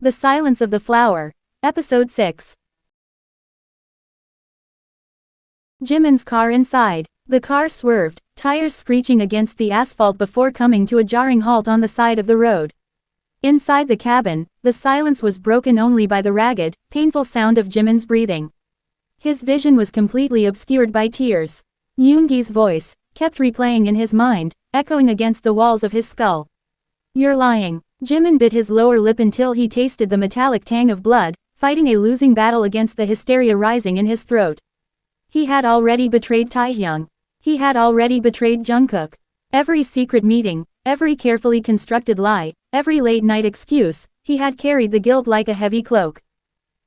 The Silence of the Flower. Episode 6. Jimin's car inside. The car swerved, tires screeching against the asphalt before coming to a jarring halt on the side of the road. Inside the cabin, the silence was broken only by the ragged, painful sound of Jimin's breathing. His vision was completely obscured by tears. Yoongi's voice kept replaying in his mind, echoing against the walls of his skull. "You're lying." Jimin bit his lower lip until he tasted the metallic tang of blood, fighting a losing battle against the hysteria rising in his throat. He had already betrayed Taehyung. He had already betrayed Jungkook. Every secret meeting, every carefully constructed lie, every late-night excuse, he had carried the guilt like a heavy cloak.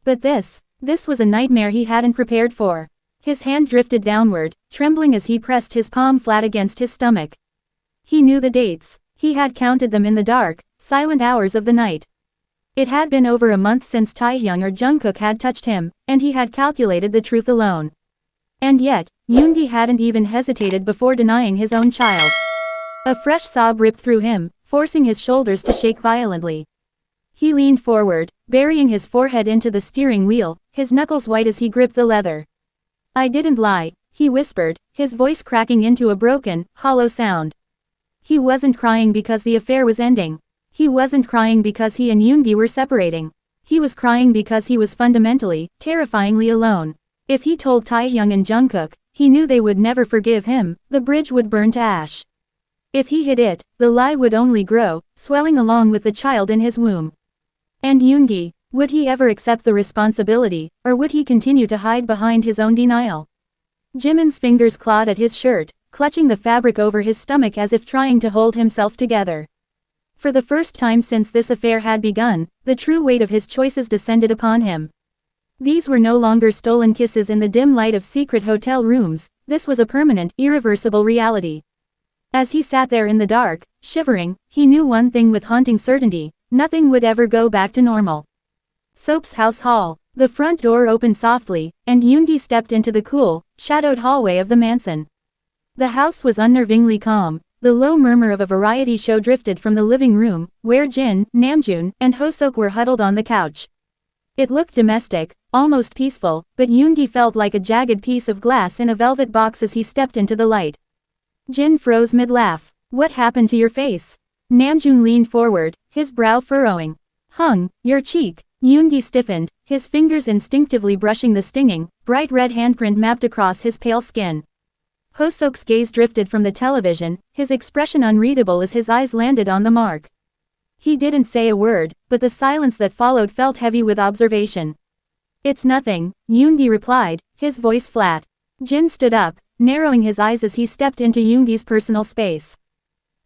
But this was a nightmare he hadn't prepared for. His hand drifted downward, trembling as he pressed his palm flat against his stomach. He knew the dates. He had counted them in the dark, silent hours of the night. It had been over a month since Taehyung or Jungkook had touched him, and he had calculated the truth alone. And yet, Yoongi hadn't even hesitated before denying his own child. A fresh sob ripped through him, forcing his shoulders to shake violently. He leaned forward, burying his forehead into the steering wheel, his knuckles white as he gripped the leather. "I didn't lie," he whispered, his voice cracking into a broken, hollow sound. He wasn't crying because the affair was ending. He wasn't crying because he and Yoongi were separating. He was crying because he was fundamentally, terrifyingly alone. If he told Taehyung and Jungkook, he knew they would never forgive him, the bridge would burn to ash. If he hid it, the lie would only grow, swelling along with the child in his womb. And Yoongi, would he ever accept the responsibility, or would he continue to hide behind his own denial? Jimin's fingers clawed at his shirt, clutching the fabric over his stomach as if trying to hold himself together. For the first time since this affair had begun, the true weight of his choices descended upon him. These were no longer stolen kisses in the dim light of secret hotel rooms, this was a permanent, irreversible reality. As he sat there in the dark, shivering, he knew one thing with haunting certainty: nothing would ever go back to normal. Soap's house hall. The front door opened softly, and Yoongi stepped into the cool, shadowed hallway of the mansion. The house was unnervingly calm. The low murmur of a variety show drifted from the living room, where Jin, Namjoon, and Hoseok were huddled on the couch. It looked domestic, almost peaceful, but Yoongi felt like a jagged piece of glass in a velvet box as he stepped into the light. Jin froze mid-laugh. "What happened to your face?" Namjoon leaned forward, his brow furrowing. Your cheek." Yoongi stiffened, his fingers instinctively brushing the stinging, bright red handprint mapped across his pale skin. Hoseok's gaze drifted from the television, his expression unreadable as his eyes landed on the mark. He didn't say a word, but the silence that followed felt heavy with observation. "It's nothing," Yoongi replied, his voice flat. Jin stood up, narrowing his eyes as he stepped into Yoongi's personal space.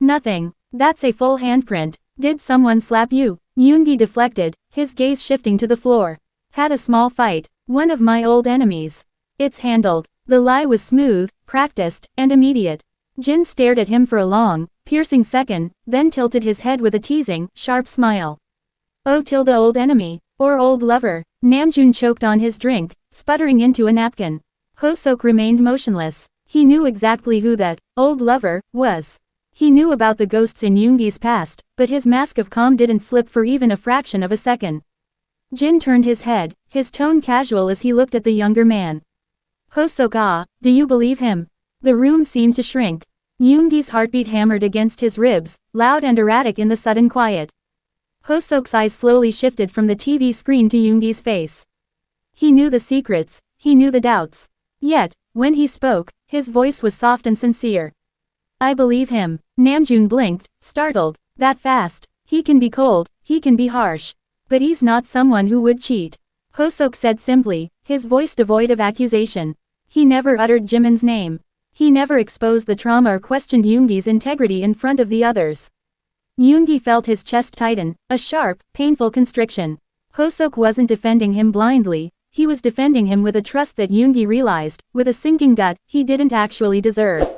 "Nothing. That's a full handprint. Did someone slap you?" Yoongi deflected, his gaze shifting to the floor. "Had a small fight. One of my old enemies." "It's handled." The lie was smooth, practiced, and immediate. Jin stared at him for a long, piercing second, then tilted his head with a teasing, sharp smile. "Oh, old enemy. Or old lover." Namjoon choked on his drink, sputtering into a napkin. Hoseok remained motionless. He knew exactly who that old lover was. He knew about the ghosts in Yoongi's past, but his mask of calm didn't slip for even a fraction of a second. Jin turned his head, his tone casual as he looked at the younger man. "Hoseok, do you believe him?" The room seemed to shrink. Yoongi's heartbeat hammered against his ribs, loud and erratic in the sudden quiet. Hoseok's eyes slowly shifted from the TV screen to Yoongi's face. He knew the secrets, he knew the doubts. Yet, when he spoke, his voice was soft and sincere. "I believe him." Namjoon blinked, startled. "That fast? He can be cold, he can be harsh. But he's not someone who would cheat." Hoseok said simply, his voice devoid of accusation. He never uttered Jimin's name. He never exposed the trauma or questioned Yoongi's integrity in front of the others. Yoongi felt his chest tighten, a sharp, painful constriction. Hoseok wasn't defending him blindly, he was defending him with a trust that Yoongi realized, with a sinking gut, he didn't actually deserve.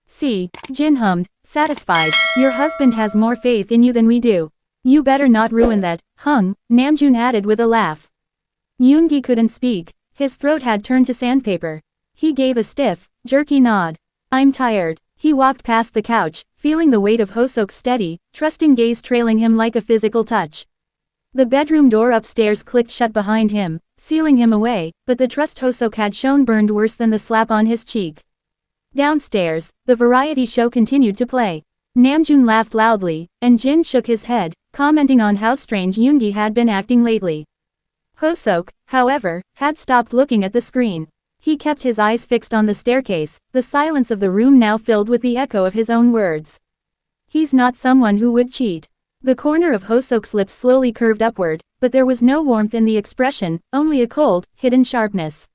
"See," Jin hummed, satisfied, "your husband has more faith in you than we do. You better not ruin that." Namjoon added with a laugh. Yoongi couldn't speak, his throat had turned to sandpaper. He gave a stiff, jerky nod. "I'm tired." He walked past the couch, feeling the weight of Hoseok's steady, trusting gaze trailing him like a physical touch. The bedroom door upstairs clicked shut behind him, sealing him away, but the trust hoseok had shown burned worse than the slap on his cheek. Downstairs, the variety show continued to play. Namjoon laughed loudly, and Jin shook his head, commenting on how strange yoongi had been acting lately. Hoseok, however, had stopped looking at the screen. He kept his eyes fixed on the staircase, the silence of the room now filled with the echo of his own words. He's not someone who would cheat. The corner of Hoseok's lips slowly curved upward, but there was no warmth in the expression, only a cold, hidden sharpness.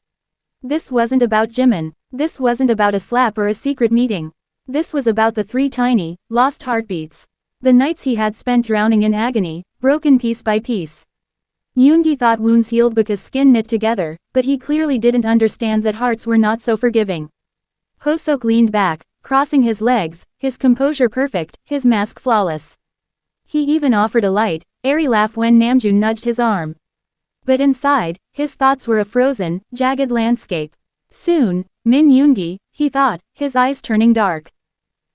This wasn't about Jimin. This wasn't about a slap or a secret meeting. This was about the 3 tiny, lost heartbeats. The nights he had spent drowning in agony, broken piece by piece. Yoongi thought wounds healed because skin knit together, but he clearly didn't understand that hearts were not so forgiving. Hoseok leaned back, crossing his legs, his composure perfect, his mask flawless. He even offered a light, airy laugh when Namjoon nudged his arm. But inside, his thoughts were a frozen, jagged landscape. Soon, Min Yoongi, he thought, his eyes turning dark.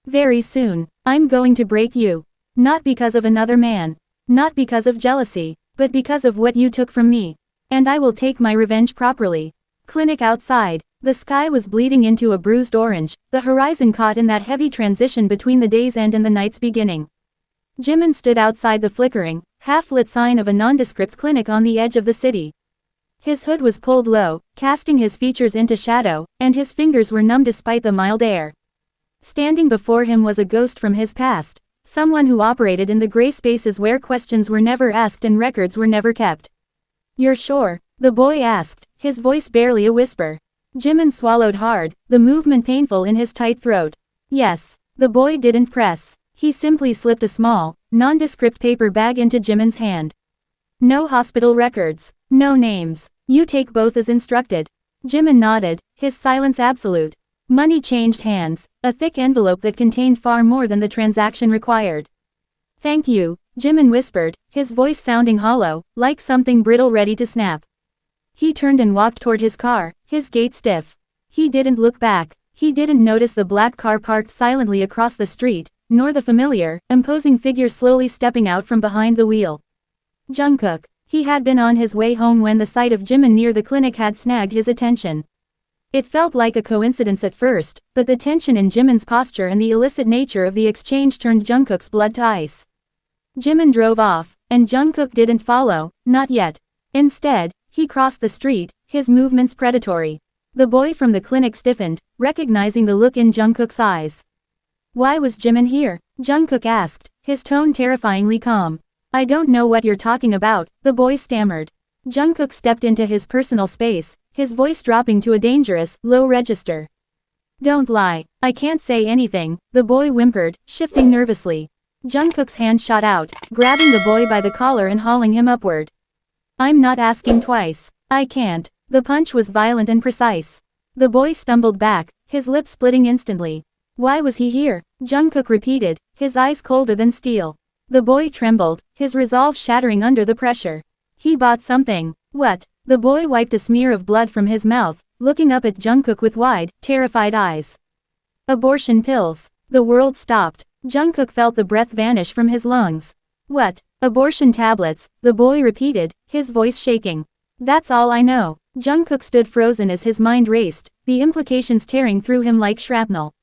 Very soon, I'm going to break you. Not because of another man. Not because of jealousy, but because of what you took from me. And I will take my revenge properly. Clinic outside. The sky was bleeding into a bruised orange, the horizon caught in that heavy transition between the day's end and the night's beginning. Jimin stood outside the flickering, half-lit sign of a nondescript clinic on the edge of the city. His hood was pulled low, casting his features into shadow, and his fingers were numb despite the mild air. Standing before him was a ghost from his past, someone who operated in the gray spaces where questions were never asked and records were never kept. You're sure? The boy asked, his voice barely a whisper. Jimin swallowed hard, the movement painful in his tight throat. Yes. The boy didn't press. He simply slipped a small, nondescript paper bag into Jimin's hand. No hospital records. No names. You take both as instructed. Jimin nodded, his silence absolute. Money changed hands, a thick envelope that contained far more than the transaction required. Thank you, Jimin whispered, his voice sounding hollow, like something brittle ready to snap. He turned and walked toward his car, his gait stiff. He didn't look back. He didn't notice the black car parked silently across the street, nor the familiar, imposing figure slowly stepping out from behind the wheel. Jungkook. He had been on his way home when the sight of Jimin near the clinic had snagged his attention. It felt like a coincidence at first, but the tension in Jimin's posture and the illicit nature of the exchange turned Jungkook's blood to ice. Jimin drove off, and Jungkook didn't follow, not yet. Instead, he crossed the street, his movements predatory. The boy from the clinic stiffened, recognizing the look in Jungkook's eyes. Why was Jimin here? Jungkook asked, his tone terrifyingly calm. I don't know what you're talking about, the boy stammered. Jungkook stepped into his personal space, his voice dropping to a dangerous, low register. Don't lie, I can't say anything, the boy whimpered, shifting nervously. Jungkook's hand shot out, grabbing the boy by the collar and hauling him upward. I'm not asking twice. I can't. The punch was violent and precise. The boy stumbled back, his lips splitting instantly. Why was he here? Jungkook repeated, his eyes colder than steel. The boy trembled, his resolve shattering under the pressure. He bought something. What? The boy wiped a smear of blood from his mouth, looking up at Jungkook with wide, terrified eyes. Abortion pills. The world stopped. Jungkook felt the breath vanish from his lungs. What? Abortion tablets, the boy repeated, his voice shaking. That's all I know. Jungkook stood frozen as his mind raced, the implications tearing through him like shrapnel.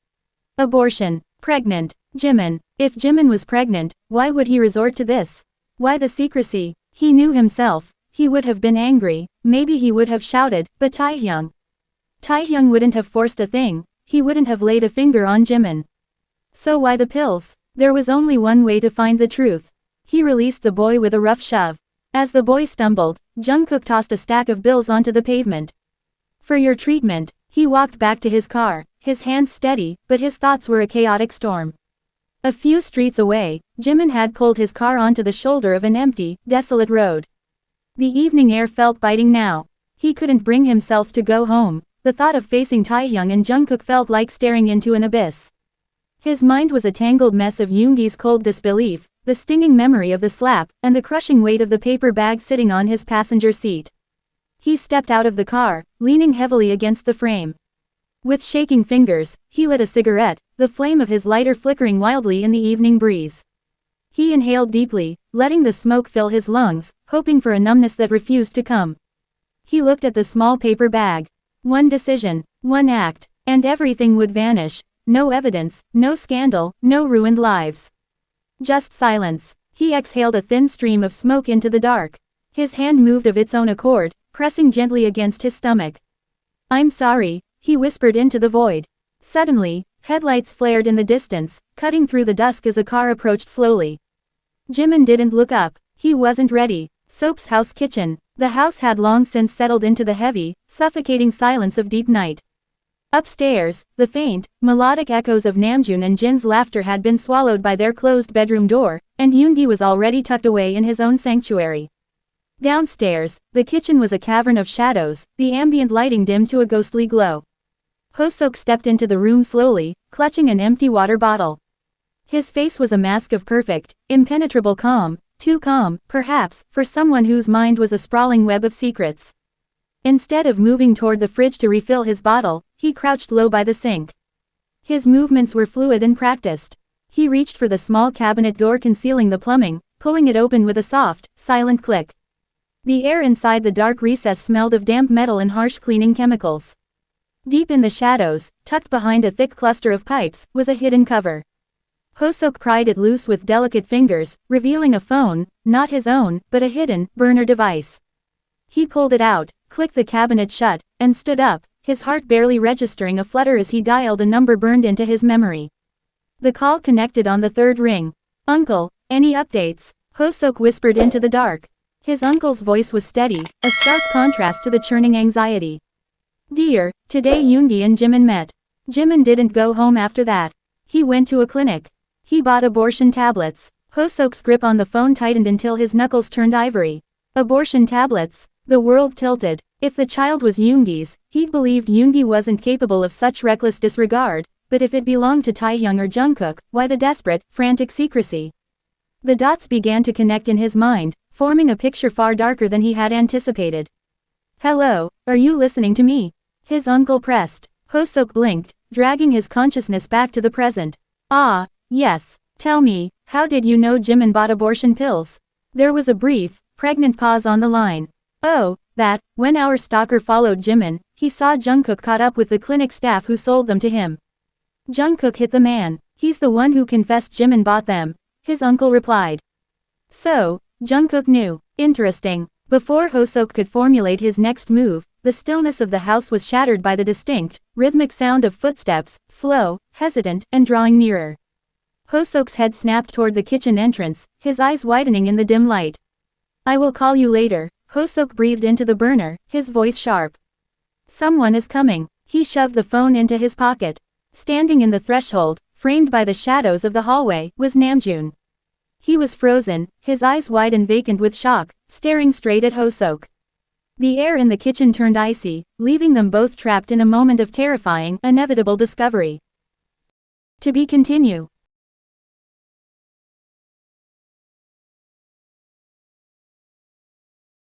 Abortion. Pregnant. Jimin. If Jimin was pregnant, why would he resort to this? Why the secrecy? He knew himself. He would have been angry, maybe he would have shouted, but Taehyung. Taehyung wouldn't have forced a thing, he wouldn't have laid a finger on Jimin. So why the pills? There was only one way to find the truth. He released the boy with a rough shove. As the boy stumbled, Jungkook tossed a stack of bills onto the pavement. For your treatment. He walked back to his car, his hands steady, but his thoughts were a chaotic storm. A few streets away, Jimin had pulled his car onto the shoulder of an empty, desolate road. The evening air felt biting now. He couldn't bring himself to go home. The thought of facing Taehyung and Jungkook felt like staring into an abyss. His mind was a tangled mess of Yoongi's cold disbelief, the stinging memory of the slap, and the crushing weight of the paper bag sitting on his passenger seat. He stepped out of the car, leaning heavily against the frame. With shaking fingers, he lit a cigarette, the flame of his lighter flickering wildly in the evening breeze. He inhaled deeply, letting the smoke fill his lungs, hoping for a numbness that refused to come. He looked at the small paper bag. One decision, one act, and everything would vanish. No evidence, no scandal, no ruined lives. Just silence. He exhaled a thin stream of smoke into the dark. His hand moved of its own accord, pressing gently against his stomach. "I'm sorry," he whispered into the void. Suddenly, headlights flared in the distance, cutting through the dusk as a car approached slowly. Jimin didn't look up. He wasn't ready. Soap's house kitchen. The house had long since settled into the heavy, suffocating silence of deep night. Upstairs, the faint, melodic echoes of Namjoon and Jin's laughter had been swallowed by their closed bedroom door, and yoongi was already tucked away in his own sanctuary. Downstairs, the kitchen was a cavern of shadows, the ambient lighting dimmed to a ghostly glow. Hoseok stepped into the room slowly, clutching an empty water bottle. His face was a mask of perfect, impenetrable calm, too calm, perhaps, for someone whose mind was a sprawling web of secrets. Instead of moving toward the fridge to refill his bottle, he crouched low by the sink. His movements were fluid and practiced. He reached for the small cabinet door concealing the plumbing, pulling it open with a soft, silent click. The air inside the dark recess smelled of damp metal and harsh cleaning chemicals. Deep in the shadows, tucked behind a thick cluster of pipes, was a hidden cover. Hoseok pried it loose with delicate fingers, revealing a phone, not his own, but a hidden, burner device. He pulled it out, clicked the cabinet shut, and stood up, his heart barely registering a flutter as he dialed a number burned into his memory. The call connected on the third ring. "Uncle, any updates?" Hoseok whispered into the dark. His uncle's voice was steady, a stark contrast to the churning anxiety. "Dear, today Yoongi and Jimin met. Jimin didn't go home after that. He went to a clinic. He bought abortion tablets." Hoseok's grip on the phone tightened until his knuckles turned ivory. Abortion tablets? The world tilted. If the child was Yoongi's, he'd believed Yoongi wasn't capable of such reckless disregard, but if it belonged to Taehyung or Jungkook, why the desperate, frantic secrecy? The dots began to connect in his mind, forming a picture far darker than he had anticipated. "Hello, are you listening to me?" His uncle pressed. Hoseok blinked, dragging his consciousness back to the present. "Ah, yes. Tell me, how did you know Jimin bought abortion pills?" There was a brief, pregnant pause on the line. "Oh, that, when our stalker followed Jimin, he saw Jungkook caught up with the clinic staff who sold them to him. Jungkook hit the man. He's the one who confessed Jimin bought them," his uncle replied. "So, Jungkook knew. Interesting." Before Hoseok could formulate his next move, the stillness of the house was shattered by the distinct, rhythmic sound of footsteps, slow, hesitant, and drawing nearer. Hoseok's head snapped toward the kitchen entrance, his eyes widening in the dim light. "I will call you later," Hoseok breathed into the burner, his voice sharp. "Someone is coming." He shoved the phone into his pocket. Standing in the threshold, framed by the shadows of the hallway, was Namjoon. He was frozen, his eyes wide and vacant with shock, staring straight at Hoseok. The air in the kitchen turned icy, leaving them both trapped in a moment of terrifying, inevitable discovery. To be continued.